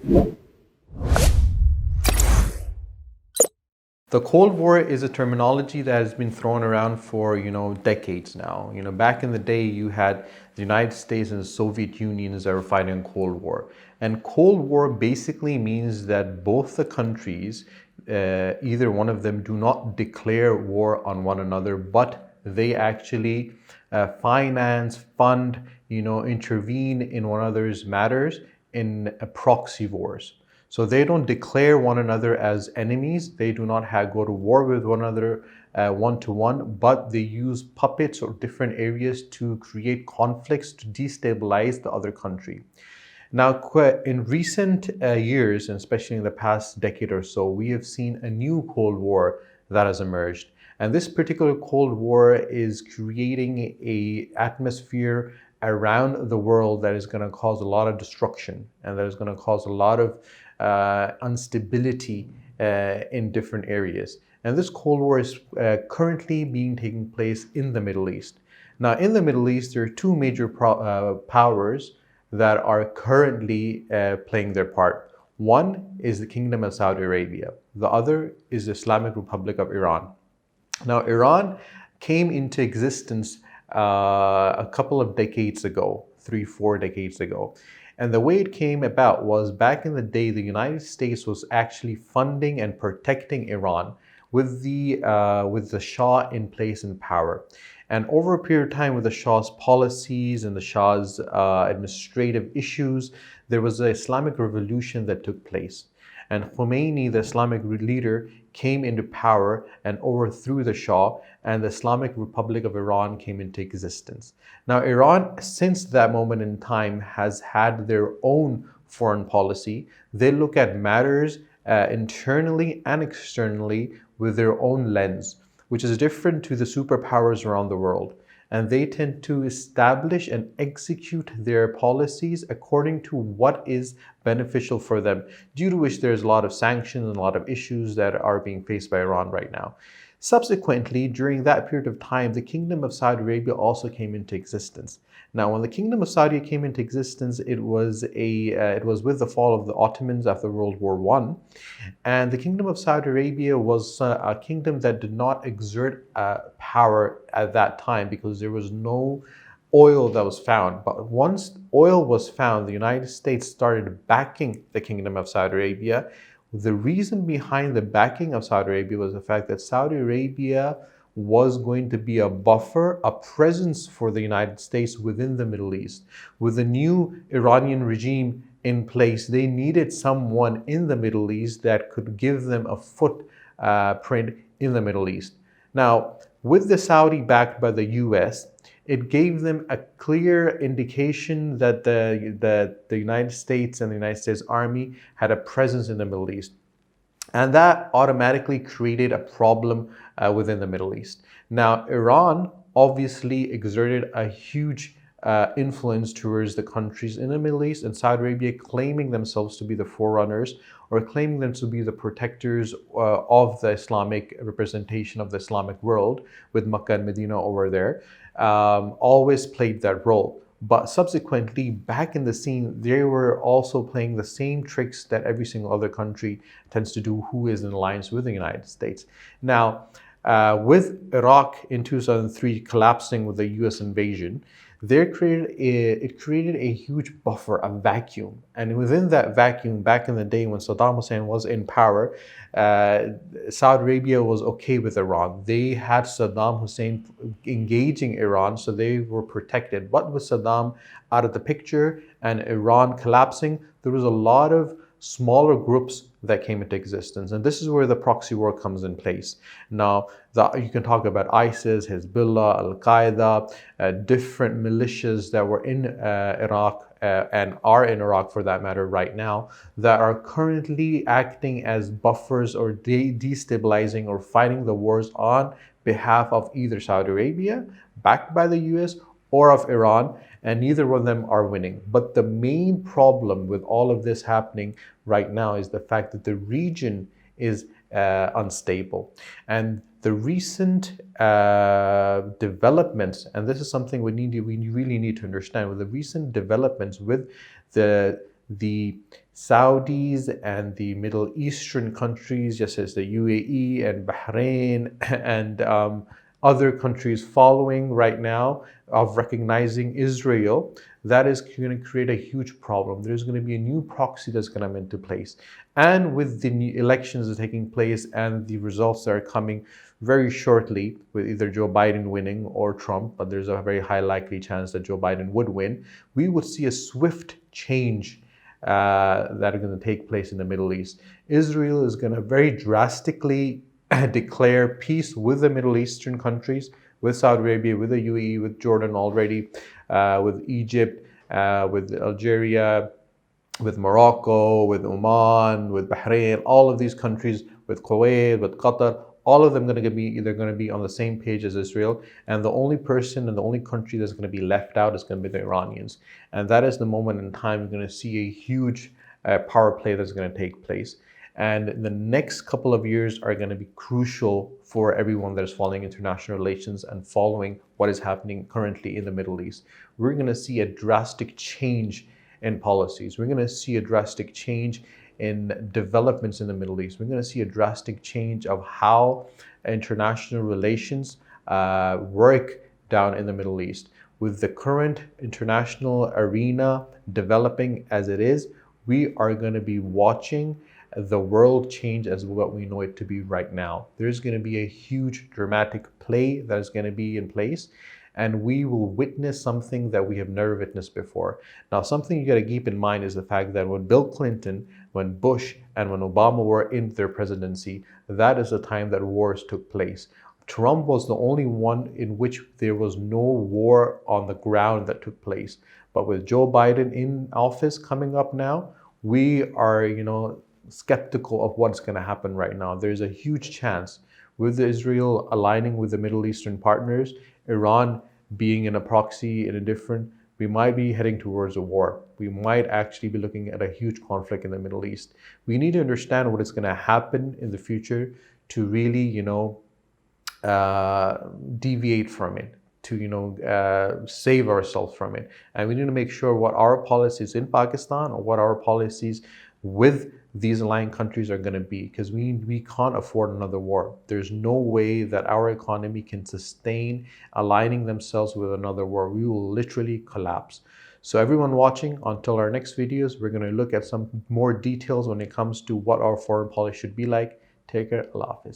The Cold War is a terminology that has been thrown around for, decades now. Back in the day, you had the United States and the Soviet Unions that were fighting a Cold War. And Cold War basically means that both the countries, either one of them, do not declare war on one another, but they actually finance, fund, intervene in one another's matters in proxy wars. So they don't declare one another as enemies. They do not go to war with one another one to one, but they use puppets or different areas to create conflicts to destabilize the other country. Now, in recent years, and especially in the past decade or so, we have seen a new Cold War that has emerged. And this particular Cold War is creating an atmosphere around the world that is going to cause a lot of destruction and that is going to cause a lot of instability in different areas. And this Cold War is currently taking place in the Middle East. Now, in the Middle East, there are two major powers that are currently playing their part. One is the Kingdom of Saudi Arabia. The other is the Islamic Republic of Iran. Now, Iran came into existence a couple of decades ago, 3-4 decades ago. And the way it came about was back in the day, the United States was actually funding and protecting Iran with the Shah in place in power. And over a period of time, with the Shah's policies and the Shah's administrative issues, there was an Islamic revolution that took place. And Khomeini, the Islamic leader, came into power and overthrew the Shah, and the Islamic Republic of Iran came into existence. Now, Iran, since that moment in time, has had their own foreign policy. They look at matters internally and externally with their own lens, which is different to the superpowers around the world. And they tend to establish and execute their policies according to what is beneficial for them, due to which there's a lot of sanctions and a lot of issues that are being faced by Iran right now. Subsequently, during that period of time, the Kingdom of Saudi Arabia also came into existence. Now, when the Kingdom of Saudi came into existence, it was with the fall of the Ottomans after World War I. And the Kingdom of Saudi Arabia was a kingdom that did not exert power at that time because there was no oil that was found. But once oil was found, the United States started backing the Kingdom of Saudi Arabia. The reason behind the backing of Saudi Arabia was the fact that Saudi Arabia was going to be a buffer, a presence for the United States within the Middle East. With the new Iranian regime in place, they needed someone in the Middle East that could give them a footprint in the Middle East. Now, with the Saudi backed by the US, it gave them a clear indication that the United States and the United States Army had a presence in the Middle East. And that automatically created a problem within the Middle East. Now, Iran obviously exerted a huge influence towards the countries in the Middle East, and Saudi Arabia claiming themselves to be the forerunners or claiming them to be the protectors of the Islamic representation of the Islamic world, with Makkah and Medina over there, always played that role. But subsequently, back in the scene, they were also playing the same tricks that every single other country tends to do who is in alliance with the United States. Now, with Iraq in 2003 collapsing with the US invasion, it created a huge buffer, a vacuum. And within that vacuum, back in the day when Saddam Hussein was in power, Saudi Arabia was okay with Iran. They had Saddam Hussein engaging Iran, so they were protected. But with Saddam out of the picture and Iran collapsing, there was a lot of smaller groups that came into existence. And this is where the proxy war comes in place. Now, you can talk about ISIS, Hezbollah, Al-Qaeda, different militias that were in Iraq and are in Iraq for that matter right now, that are currently acting as buffers or destabilizing or fighting the wars on behalf of either Saudi Arabia, backed by the US, or of Iran, and neither of them are winning. But the main problem with all of this happening right now is the fact that the region is unstable. And the recent developments, and this is something we really need to understand, with the recent developments with the the Saudis and the Middle Eastern countries, just as the UAE and Bahrain and other countries following right now of recognizing Israel, that is going to create a huge problem. There's going to be a new proxy that's going to come into place. And with the new elections that are taking place and the results that are coming very shortly, with either Joe Biden winning or Trump, but there's a very high likely chance that Joe Biden would win, we would see a swift change that are going to take place in the Middle East. Israel is going to very drastically declare peace with the Middle Eastern countries, with Saudi Arabia, with the UAE, with Jordan already, with Egypt, with Algeria, with Morocco, with Oman, with Bahrain, all of these countries, with Kuwait, with Qatar, all of them going to be either going to be on the same page as Israel, and the only person and the only country that's going to be left out is going to be the Iranians. And that is the moment in time we're going to see a huge power play that's going to take place. And the next couple of years are going to be crucial for everyone that is following international relations and following what is happening currently in the Middle East. We're going to see a drastic change in policies. We're going to see a drastic change in developments in the Middle East. We're going to see a drastic change of how international relations work down in the Middle East. With the current international arena developing as it is, we are going to be watching the world change as what we know it to be right now. There's going to be a huge dramatic play that is going to be in place, and we will witness something that we have never witnessed before. Now, something you got to keep in mind is the fact that when Bill Clinton, when Bush, and when Obama were in their presidency, that is the time that wars took place. Trump was the only one in which there was no war on the ground that took place. But with Joe Biden in office coming up now, we are, skeptical of what's going to happen right now. There's a huge chance with Israel aligning with the Middle Eastern partners, Iran being in a proxy in a different, we might be heading towards a war. We might actually be looking at a huge conflict in the Middle East. We need to understand what is going to happen in the future to really, deviate from it, to save ourselves from it. And we need to make sure what our policies in Pakistan or what our policies with these aligned countries are going to be, because we can't afford another war. There's no way that our economy can sustain aligning themselves with another war. We will literally collapse. So everyone watching, until our next videos, we're going to look at some more details when it comes to what our foreign policy should be like. Take care. Allah Hafiz.